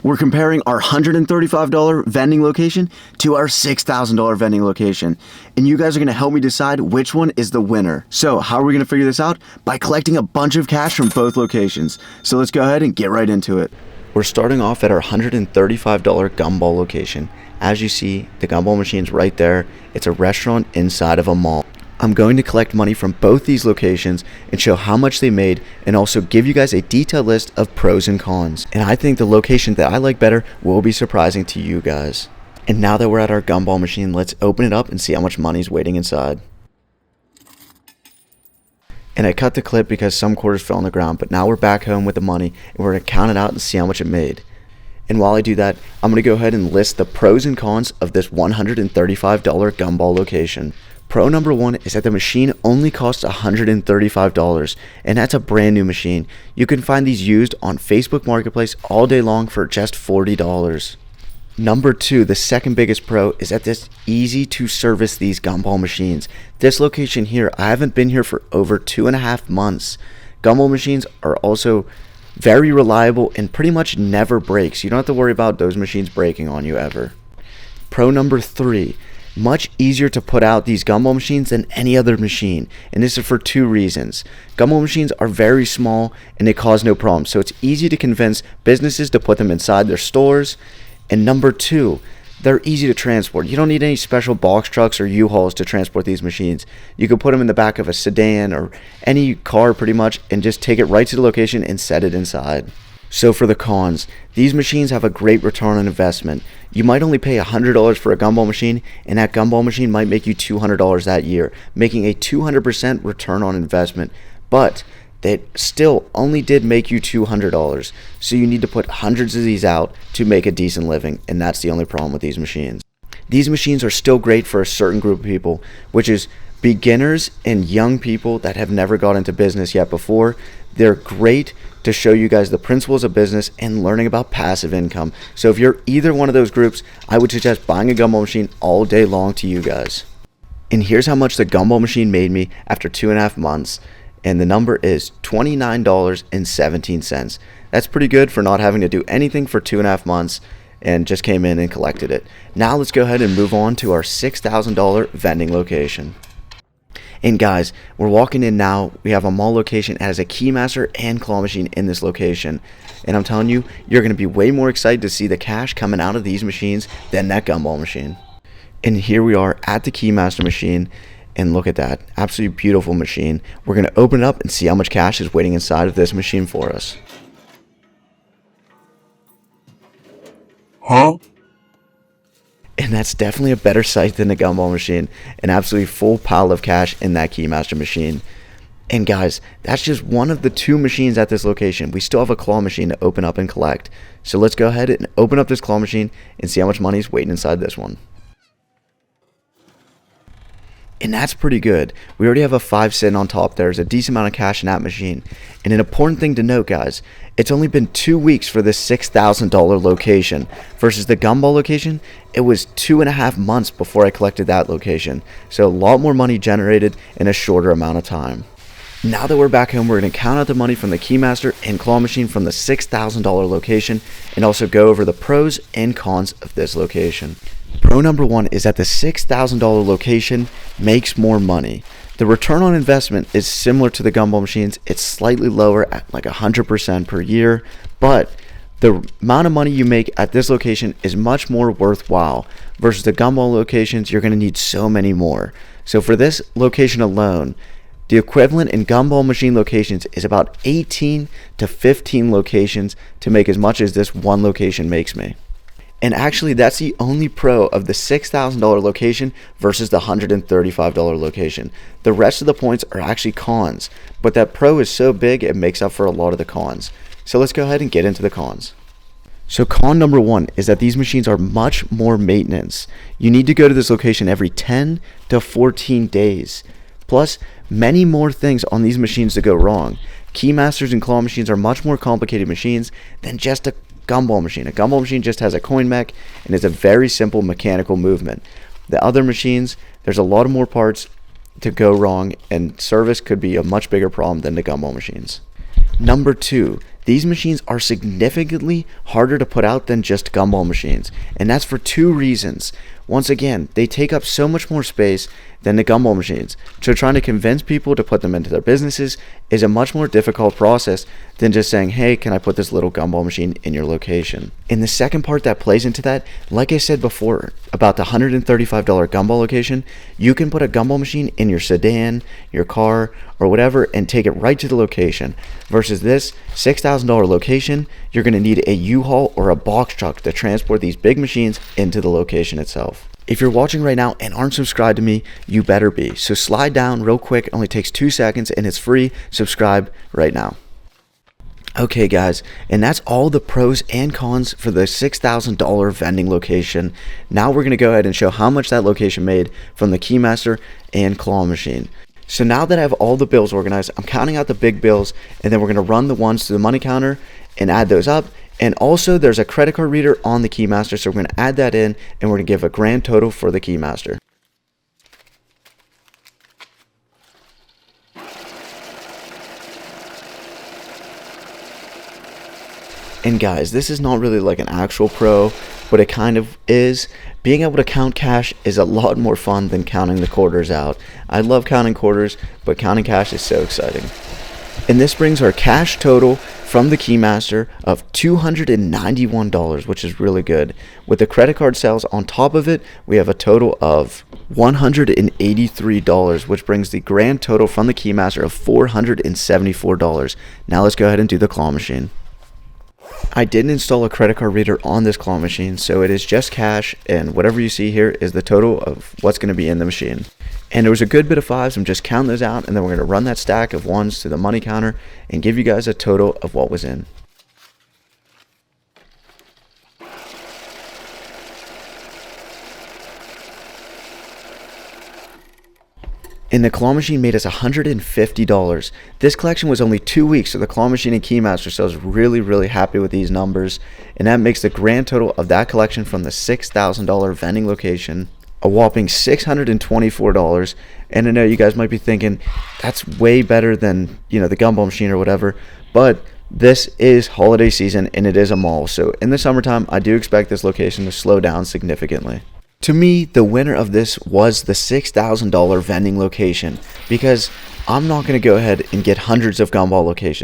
We're comparing our $135 vending location to our $6,000 vending location. And you guys are going to help me decide which one is the winner. So how are we going to figure this out? By collecting a bunch of cash from both locations. So let's go ahead and get right into it. We're starting off at our $135 Gumball location. As you see, the Gumball machine's right there. It's a restaurant inside of a mall. I'm going to collect money from both these locations and show how much they made, and also give you guys a detailed list of pros and cons. And I think the location that I like better will be surprising to you guys. And now that we're at our Gumball machine, let's open it up and see how much money is waiting inside. And I cut the clip because some quarters fell on the ground, but now we're back home with the money and we're going to count it out and see how much it made. And while I do that, I'm going to go ahead and list the pros and cons of this $135 Gumball location. Pro number one is that the machine only costs $135, and that's a brand new machine. You can find these used on Facebook Marketplace all day long for just $40. Number two, the second biggest pro is that it's easy to service these Gumball machines. This location here, I haven't been here for over 2.5 months. Gumball machines are also very reliable and pretty much never breaks. You don't have to worry about those machines breaking on you ever. Pro number three, much easier to put out these Gumball machines than any other machine, and this is for two reasons. Gumball machines are very small and they cause no problems, so it's easy to convince businesses to put them inside their stores. And number two, they're easy to transport. You don't need any special box trucks or U-Hauls to transport these machines. You can put them in the back of a sedan or any car pretty much and just take it right to the location and set it inside. So for the cons, these machines have a great return on investment. You might only pay $100 for a Gumball machine, and that Gumball machine might make you $200 that year, making a 200% return on investment. But they still only did make you $200, so you need to put hundreds of these out to make a decent living, and that's the only problem with these machines. These machines are still great for a certain group of people, which is beginners and young people that have never got into business yet before. They're great to show you guys the principles of business and learning about passive income. So if you're either one of those groups, I would suggest buying a Gumball machine all day long to you guys. And here's how much the Gumball machine made me after 2.5 months. And the number is $29.17. That's pretty good for not having to do anything for 2.5 months and just came in and collected it. Now let's go ahead and move on to our $6,000 vending location. And guys, we're walking in now. We have a mall location that has a keymaster and claw machine in this location. And I'm telling you, you're going to be way more excited to see the cash coming out of these machines than that Gumball machine. And here we are at the keymaster machine. And look at that. Absolutely beautiful machine. We're going to open it up and see how much cash is waiting inside of this machine for us. Huh? And that's definitely a better sight than the Gumball machine. An absolutely full pile of cash in that keymaster machine. And guys, that's just one of the two machines at this location. We still have a claw machine to open up and collect. So let's go ahead and open up this claw machine and see how much money is waiting inside this one. And that's pretty good. We already have a 5 sitting on top. There's a decent amount of cash in that machine. And an important thing to note, guys, it's only been 2 weeks for this $6,000 location versus the Gumball location. It was 2.5 months before I collected that location. So a lot more money generated in a shorter amount of time. Now that we're back home, we're going to count out the money from the keymaster and claw machine from the $6,000 location and also go over the pros and cons of this location. Pro number one is that the $6,000 location makes more money. The return on investment is similar to the Gumball machines. It's slightly lower at like 100% per year, but the amount of money you make at this location is much more worthwhile versus the Gumball locations. You're going to need so many more. So for this location alone, the equivalent in Gumball machine locations is about 18 to 15 locations to make as much as this one location makes me. And actually, that's the only pro of the $6,000 location versus the $135 location. The rest of the points are actually cons, but that pro is so big it makes up for a lot of the cons. So let's go ahead and get into the cons. So con number one is that these machines are much more maintenance. You need to go to this location every 10 to 14 days. Plus, many more things on these machines to go wrong. Keymasters and claw machines are much more complicated machines than just a Gumball machine. A Gumball machine just has a coin mech and is a very simple mechanical movement. The other machines, there's a lot of more parts to go wrong, and service could be a much bigger problem than the Gumball machines. Number two, these machines are significantly harder to put out than just gumball machines, and that's for two reasons. Once again, they take up so much more space than the gumball machines, so trying to convince people to put them into their businesses is a much more difficult process than just saying, hey, can I put this little gumball machine in your location? And the second part that plays into that, like I said before about the $135 gumball location, you can put a gumball machine in your sedan, your car, or whatever and take it right to the location. Versus this $6,000 location, you're going to need a U-Haul or a box truck to transport these big machines into the location itself. If you're watching right now and aren't subscribed to me, you better be. So slide down real quick, it only takes 2 seconds and it's free. Subscribe right now. Okay guys, and that's all the pros and cons for the $6,000 vending location. Now we're going to go ahead and show how much that location made from the Keymaster and claw machine. So now that I have all the bills organized, I'm counting out the big bills, and then we're going to run the ones to the money counter and add those up. And also there's a credit card reader on the Keymaster, so we're going to add that in and we're going to give a grand total for the Keymaster. And guys, this is not really like an actual pro, but it kind of is. Being able to count cash is a lot more fun than counting the quarters out. I love counting quarters, but counting cash is so exciting. And this brings our cash total from the Keymaster of $291, which is really good. With the credit card sales on top of it, we have a total of $183, which brings the grand total from the Keymaster of $474. Now let's go ahead and do the claw machine. I didn't install a credit card reader on this claw machine, so it is just cash, and whatever you see here is the total of what's going to be in the machine. And there was a good bit of fives. I'm just counting those out, and then we're going to run that stack of ones to the money counter and give you guys a total of what was in. And the claw machine made us $150. This collection was only 2 weeks, so the claw machine and Keymaster, so I was really happy with these numbers. And that makes the grand total of that collection from the $6,000 vending location a whopping $624. And I know you guys might be thinking, that's way better than, the gumball machine or whatever, but this is holiday season and it is a mall, so in the summertime I do expect this location to slow down significantly. To me, the winner of this was the $6,000 vending location, because I'm not going to go ahead and get hundreds of gumball locations.